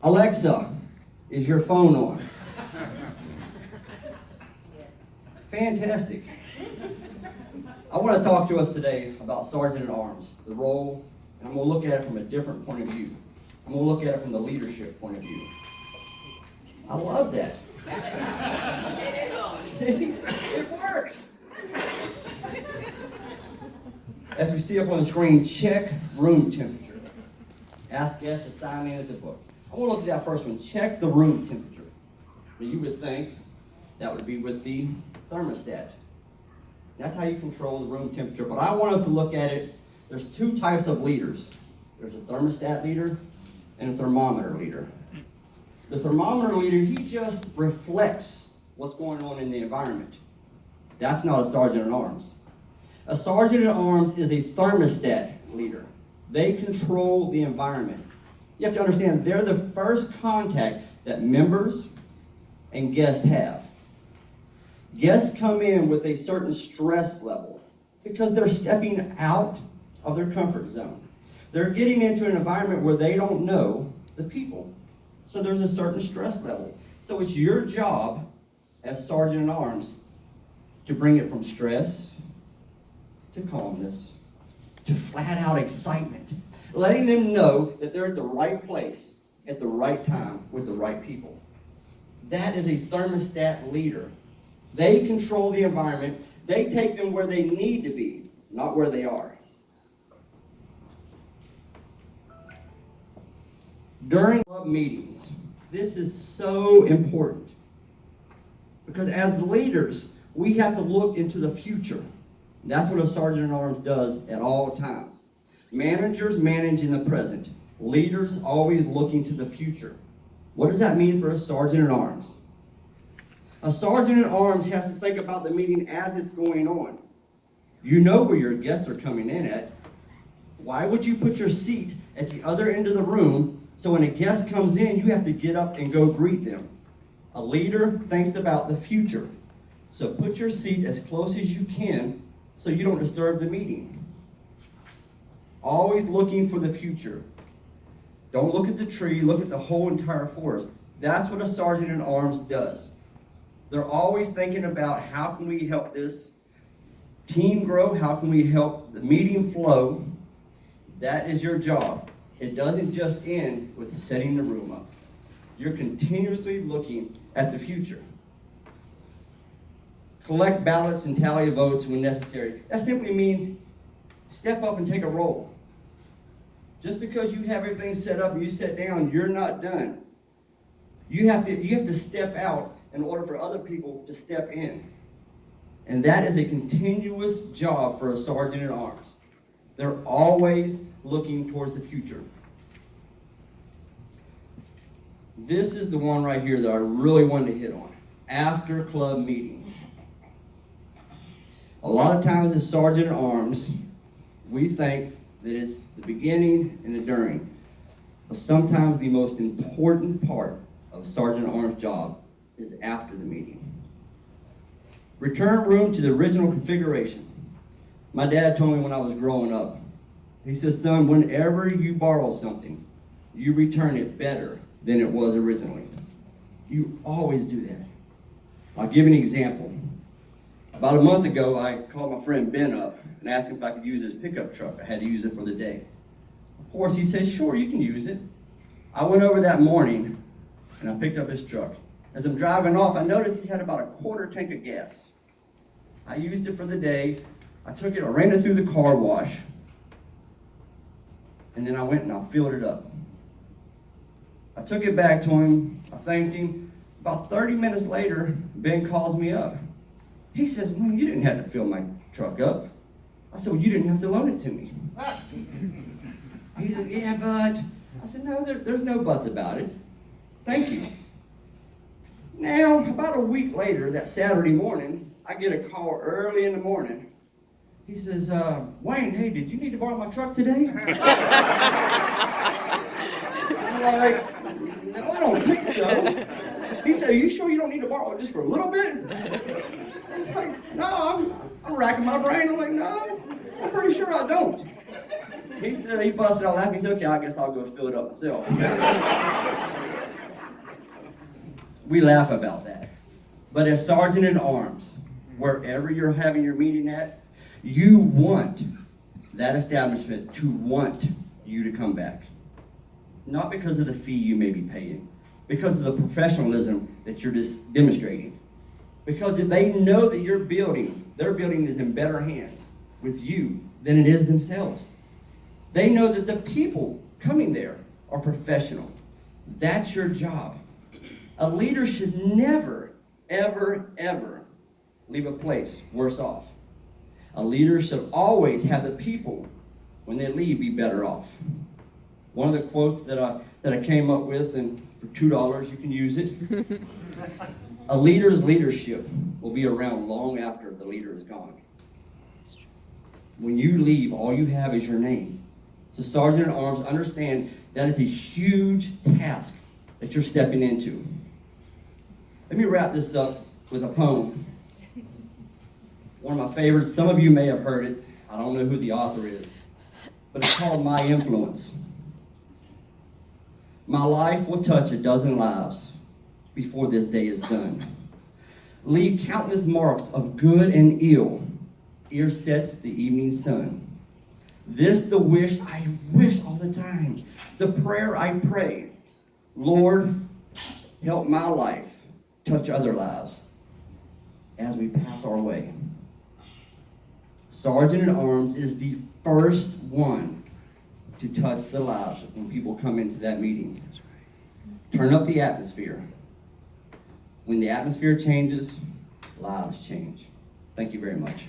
Alexa, is your phone on? Fantastic. I want to talk to us today about Sergeant at Arms, the role, and I'm going to look at it from a different point of view. I'm going to look at it from the leadership point of view. I love that. It works. As we see up on the screen, check room temperature. Ask guests to sign in at the book. I want to look at that first one. Check the room temperature. Now you would think that would be with the thermostat. That's how you control the room temperature. But I want us to look at it. There's two types of leaders. There's a thermostat leader and a thermometer leader. The thermometer leader, he just reflects what's going on in the environment. That's not a sergeant at arms. A sergeant at arms is a thermostat leader. They control the environment. You have to understand, they're the first contact that members and guests have. Guests come in with a certain stress level because they're stepping out of their comfort zone. They're getting into an environment where they don't know the people. So there's a certain stress level. So it's your job as sergeant at arms to bring it from stress to calmness to flat out excitement, letting them know that they're at the right place at the right time with the right people. That is a thermostat leader. They control the environment. They take them where they need to be, not where they are. During club meetings, this is so important because as leaders, we have to look into the future. That's what a sergeant at arms does at all times. Managers manage in the present. Leaders always looking to the future. What does that mean for a sergeant at arms? A sergeant at arms has to think about the meeting as it's going on. You know where your guests are coming in at. Why would you put your seat at the other end of the room so when a guest comes in, you have to get up and go greet them? A leader thinks about the future. So put your seat as close as you can so you don't disturb the meeting. Always looking for the future. Don't look at the tree, look at the whole entire forest. That's what a sergeant at arms does. They're always thinking about how can we help this team grow, how can we help the meeting flow. That is your job. It doesn't just end with setting the room up. You're continuously looking at the future. Collect ballots and tally votes when necessary. That simply means step up and take a role. Just because you have everything set up and you sit down, you're not done. You have to step out in order for other people to step in. And that is a continuous job for a sergeant at arms. They're always looking towards the future. This is the one right here that I really wanted to hit on. After club meetings. A lot of times as sergeant at arms, we think that it's the beginning and the during. But sometimes the most important part of a sergeant at arms job is after the meeting. Return room to the original configuration. My dad told me when I was growing up, he says, son, whenever you borrow something, you return it better than it was originally. You always do that. I'll give you an example. About a month ago, I called my friend Ben up and asked him if I could use his pickup truck. I had to use it for the day. Of course, he said, sure, you can use it. I went over that morning and I picked up his truck. As I'm driving off, I noticed he had about a quarter tank of gas. I used it for the day. I took it, I ran it through the car wash, and then I went and I filled it up. I took it back to him, I thanked him. About 30 minutes later, Ben calls me up. He says, well, you didn't have to fill my truck up. I said, well, you didn't have to loan it to me. He said, yeah, but. I said, no, there's no buts about it. Thank you. Now, about a week later, that Saturday morning, I get a call early in the morning. He says, Wayne, hey, did you need to borrow my truck today? I'm like, no, I don't think so. He said, are you sure you don't need to borrow it just for a little bit? I'm like, no, I'm racking my brain. I'm like, no, I'm pretty sure I don't. He said, he busted out laughing. He said, okay, I guess I'll go fill it up myself. We laugh about that. But as sergeant in arms, wherever you're having your meeting at, you want that establishment to want you to come back. Not because of the fee you may be paying, because of the professionalism that you're just demonstrating. Because if they know that their building is in better hands with you than it is themselves. They know that the people coming there are professional. That's your job. A leader should never, ever, ever leave a place worse off. A leader should always have the people, when they leave, be better off. One of the quotes that I came up with, and for $2 you can use it. A leader's leadership will be around long after the leader is gone. When you leave, all you have is your name. So Sergeant at Arms, understand that is a huge task that you're stepping into. Let me wrap this up with a poem. One of my favorites. Some of you may have heard it. I don't know who the author is, but it's called My Influence. My life will touch a dozen lives before this day is done. Leave countless marks of good and ill ere sets the evening sun. This the wish I wish all the time, the prayer I pray. Lord, help my life touch other lives as we pass our way. Sergeant at Arms is the first one to touch the lives when people come into that meeting. Turn up the atmosphere. When the atmosphere changes, lives change. Thank you very much.